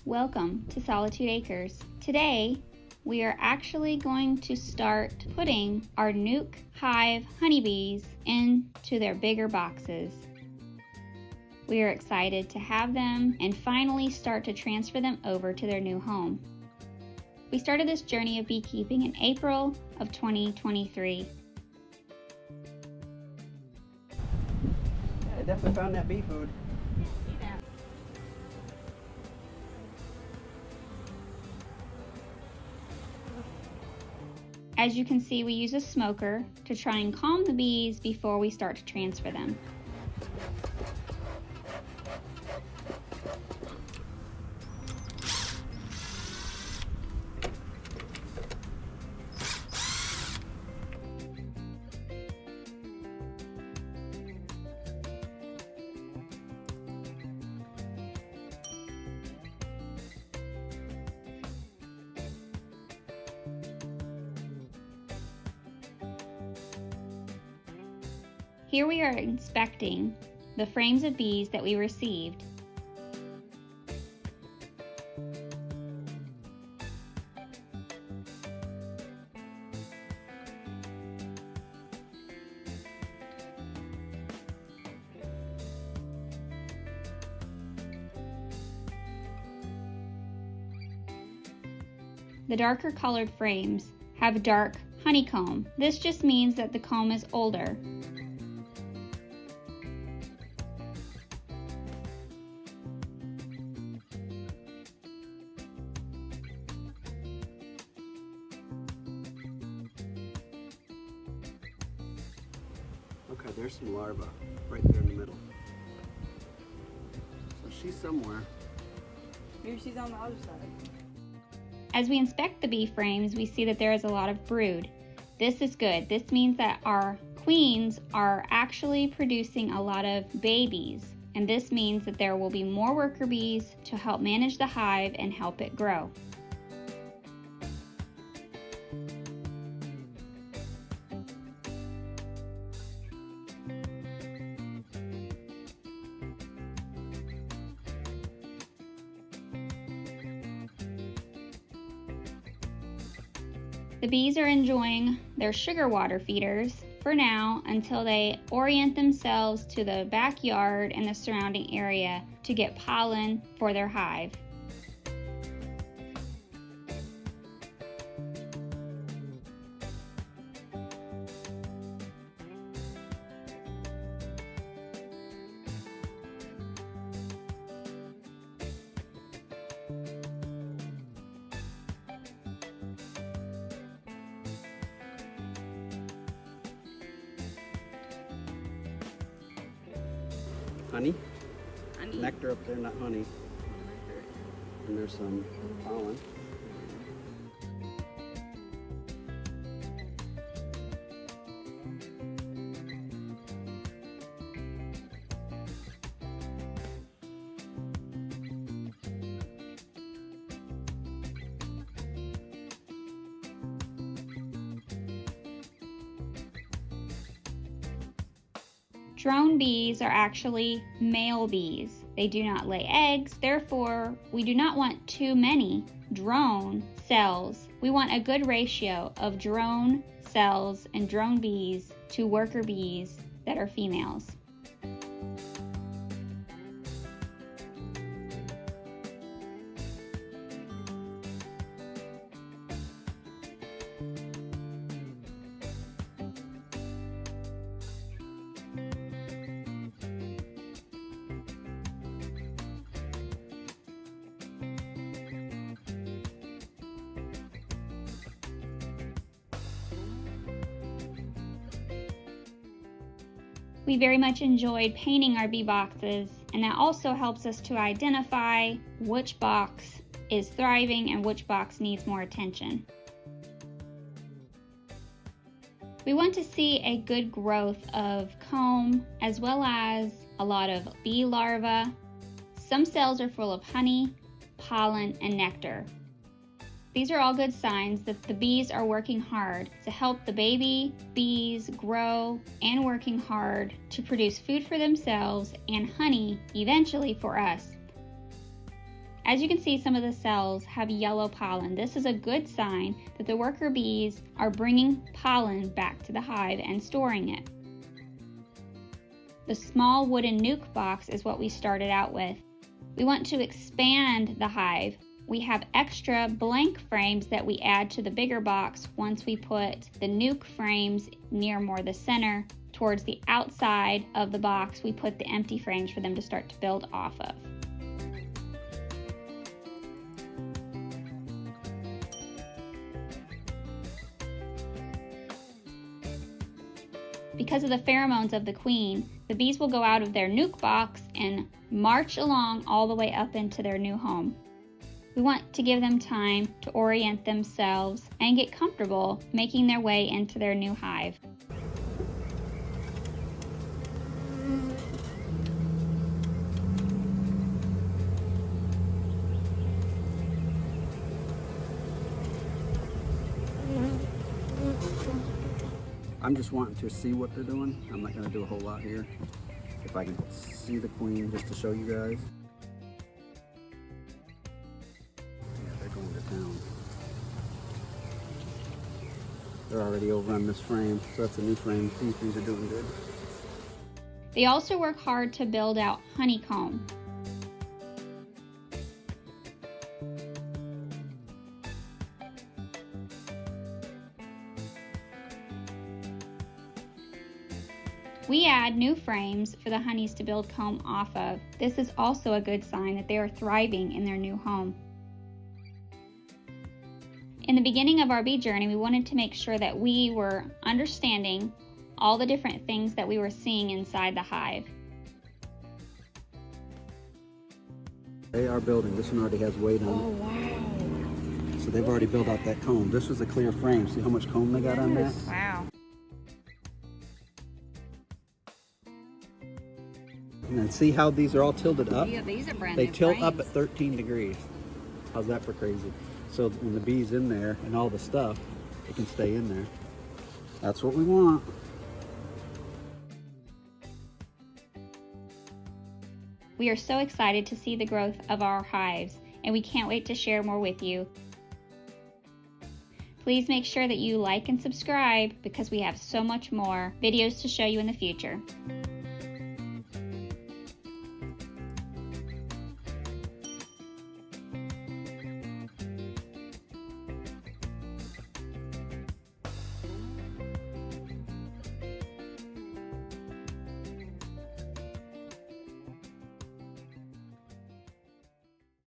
Welcome to Solitude Acres. Today, we are actually going to start putting our Nuke Hive honeybees into their bigger boxes. We are excited to have them and finally start to transfer them over to their new home. We started this journey of beekeeping in April of 2023. I definitely found that bee food. As you can see, we use a smoker to try and calm the bees before we start to transfer them. Here we are inspecting the frames of bees that we received. The darker colored frames have dark honeycomb. This just means that the comb is older. Okay, there's some larvae right there in the middle. So she's somewhere. Maybe she's on the other side. As we inspect the bee frames, we see that there is a lot of brood. This is good. This means that our queens are actually producing a lot of babies, and this means that there will be more worker bees to help manage the hive and help it grow. The bees are enjoying their sugar water feeders for now until they orient themselves to the backyard and the surrounding area to get pollen for their hive. Honey? Honey. Nectar up there, not honey. And there's some pollen. Drone bees are actually male bees. They do not lay eggs, therefore we do not want too many drone cells. We want a good ratio of drone cells and drone bees to worker bees that are females. We very much enjoyed painting our bee boxes, and that also helps us to identify which box is thriving and which box needs more attention. We want to see a good growth of comb as well as a lot of bee larvae. Some cells are full of honey, pollen, and nectar. These are all good signs that the bees are working hard to help the baby bees grow and working hard to produce food for themselves and honey eventually for us. As you can see, some of the cells have yellow pollen. This is a good sign that the worker bees are bringing pollen back to the hive and storing it. The small wooden nuke box is what we started out with. We want to expand the hive. We have extra blank frames that we add to the bigger box once we put the nuke frames near more the center. Towards the outside of the box, we put the empty frames for them to start to build off of. Because of the pheromones of the queen, the bees will go out of their nuke box and march along all the way up into their new home. We want to give them time to orient themselves and get comfortable making their way into their new hive. I'm just wanting to see what they're doing. I'm not going to do a whole lot here. If I can see the queen just to show you guys. Yeah, they're going to town. They're already over on this frame, so that's a new frame. These bees are doing good. They also work hard to build out honeycomb. We add new frames for the honeys to build comb off of. This is also a good sign that they are thriving in their new home. In the beginning of our bee journey, we wanted to make sure that we were understanding all the different things that we were seeing inside the hive. They are building. This one already has weight on it. Oh, wow. So they've already built out that comb. This was a clear frame. See how much comb they got on that? Wow. And then see how these are all tilted up? Yeah, these are brand They new tilt up frames. at 13 degrees. How's that for crazy? So when the bee's in there and all the stuff, it can stay in there. That's what we want. We are so excited to see the growth of our hives, and we can't wait to share more with you. Please make sure that you like and subscribe because we have so much more videos to show you in the future.